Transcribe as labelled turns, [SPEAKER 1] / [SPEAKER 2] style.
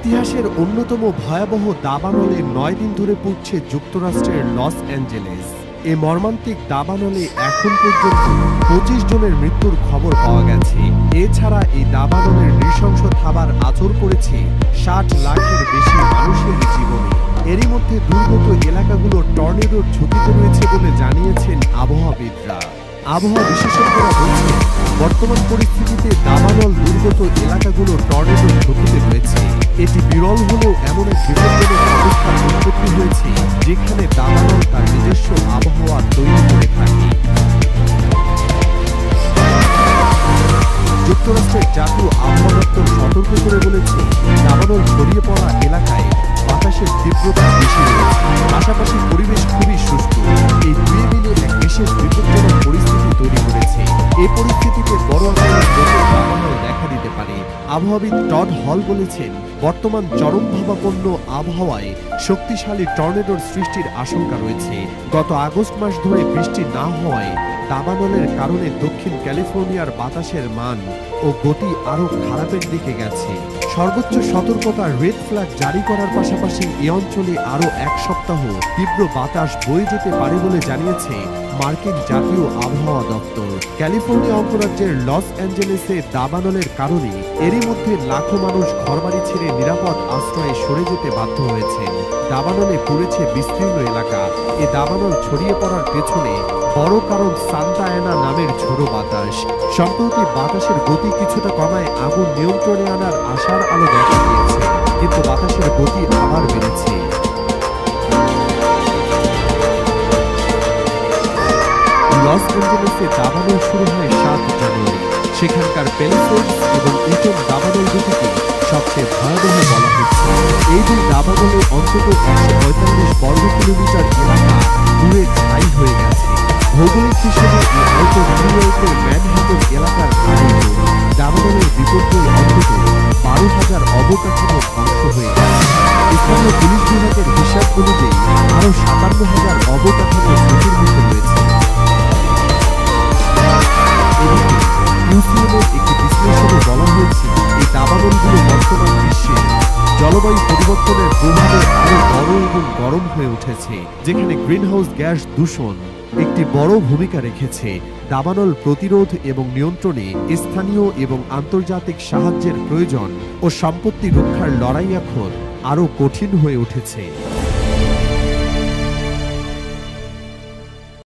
[SPEAKER 1] ইতিহাসের অন্যতম ভয়াবহ দাবানলে 9 দিন ধরে পুড়ছে যুক্তরাষ্ট্রের লস অ্যাঞ্জেলেস। এই মর্মান্তিক দাবানলে এখন পর্যন্ত 25 জনের মৃত্যুর খবর পাওয়া গেছে। এছাড়া এই দাবানলের নৃশংস থাবার আঁচড় পড়েছে 60 লাখের বেশি মানুষের জীবনে। এরই মধ্যে দুর্গত এলাকাগুলো টর্নেডোর ঝুঁকিতে রয়েছে বলে জানিয়েছেন আবহাওয়াবিদরা। আবহাওয়া বিশেষজ্ঞরা বলছেন, বর্তমান পরিস্থিতিতে দাবানল দুর্গত এলাকাগুলো টর্নেডোর ঝুঁকিতে রয়েছে। এটি বিরল হলেও এমন এক বিপজ্জনক অবস্থার উৎপত্তি হয়েছে যেখানে দাবানল তার নিজস্ব আবহাওয়া তৈরি করে থাকে। যুক্তরাষ্ট্রের জাতীয় আবহাওয়া দপ্তর সতর্ক করে বলেছে, দাবানল ছড়িয়ে পড়া এলাকায় বাতাসের তীব্রতা বেশি রয়েছে, পাশাপাশি পরিবেশ খুবই শুষ্ক। এই দুই মিলে এক বিশেষ বিপজ্জনক পরিস্থিতি তৈরি করেছে। এই পরিস্থিতিতে বড় আকারের দাবানল দেখা দিতে পারে। আবহাওয়াবিদ টড হল বলেছেন, বর্তমান চরমভাবাপন্ন আবহাওয়ায় শক্তিশালী টর্নেডোর সৃষ্টির আশঙ্কা রয়েছে। গত আগস্ট মাস ধরে বৃষ্টি না হওয়ায় দাবানলের কারণে দক্ষিণ ক্যালিফোর্নিয়ার বাতাসের মান ও গতি আরও খারাপের দিকে গেছে। সর্বোচ্চ সতর্কতা রেড ফ্ল্যাগ জারি করার পাশাপাশি এ অঞ্চলে আরও 1 সপ্তাহ তীব্র বাতাস বয়ে যেতে পারে বলে জানিয়েছে মার্কিন জাতীয় আবহাওয়া দপ্তর। ক্যালিফোর্নিয়া অঙ্গরাজ্যের লস অ্যাঞ্জেলেসে দাবানলের কারণে এরই মধ্যে লাখো মানুষ ঘরবাড়ি ছেড়ে নিরাপদ আশ্রয়ে সরে যেতে বাধ্য হয়েছেন। দাবানলে পড়েছে বিস্তীর্ণ এলাকা। এ দাবানল ছড়িয়ে পড়ার পেছনে বড় কারণ সান্তা অ্যানা নামের ঝোড়ো বাতাস। সম্প্রতি বাতাসের গতি কিছুটা কমায় আগুন নিয়ন্ত্রণে আনার আশার আলো দেখা দিয়েছে, কিন্তু বাতাসের গতি আবার বেড়েছে। লস অ্যাঞ্জেলেসে দাবানল শুরু হয় 7 জানুয়ারি। সেখানকার প্যালিসেডস এবং ইটন দাবানল দুটিকে সবচেয়ে ভয়াবহ বলা হচ্ছে। এই দুই দাবানলে অন্তত 145 বর্গ কিলোমিটার এলাকা পুড়ে ছাই হয়ে গেছে। ভৌগোলিক হিসেবে এই আয়তন নিউ ইয়র্কের ম্যানহাটন এলাকার আয়তন। দাবানলের বিপর্যয় অন্তত 12,000 অবকাঠামো ধ্বংস হয়ে গেছে। স্থানীয় পুলিশ বিভাগের হিসাব অনুযায়ী আরও 57,000 অবকাঠামো ঝুঁকির মুখে রয়েছে। একটি বিশ্লেষণে বলা হয়েছে, এই দাবানলগুলো বর্তমান বিশ্বে জলবায়ু পরিবর্তনের প্রভাবে আরো বড় এবং গরম হয়ে উঠেছে, যেখানে গ্রিনহাউস গ্যাস দূষণ একটি বড় ভূমিকা রেখেছে। দাবানল প্রতিরোধ এবং নিয়ন্ত্রণে স্থানীয় এবং আন্তর্জাতিক সাহায্যের প্রয়োজন ও সম্পত্তি রক্ষার লড়াই এখন আরো কঠিন হয়ে উঠেছে।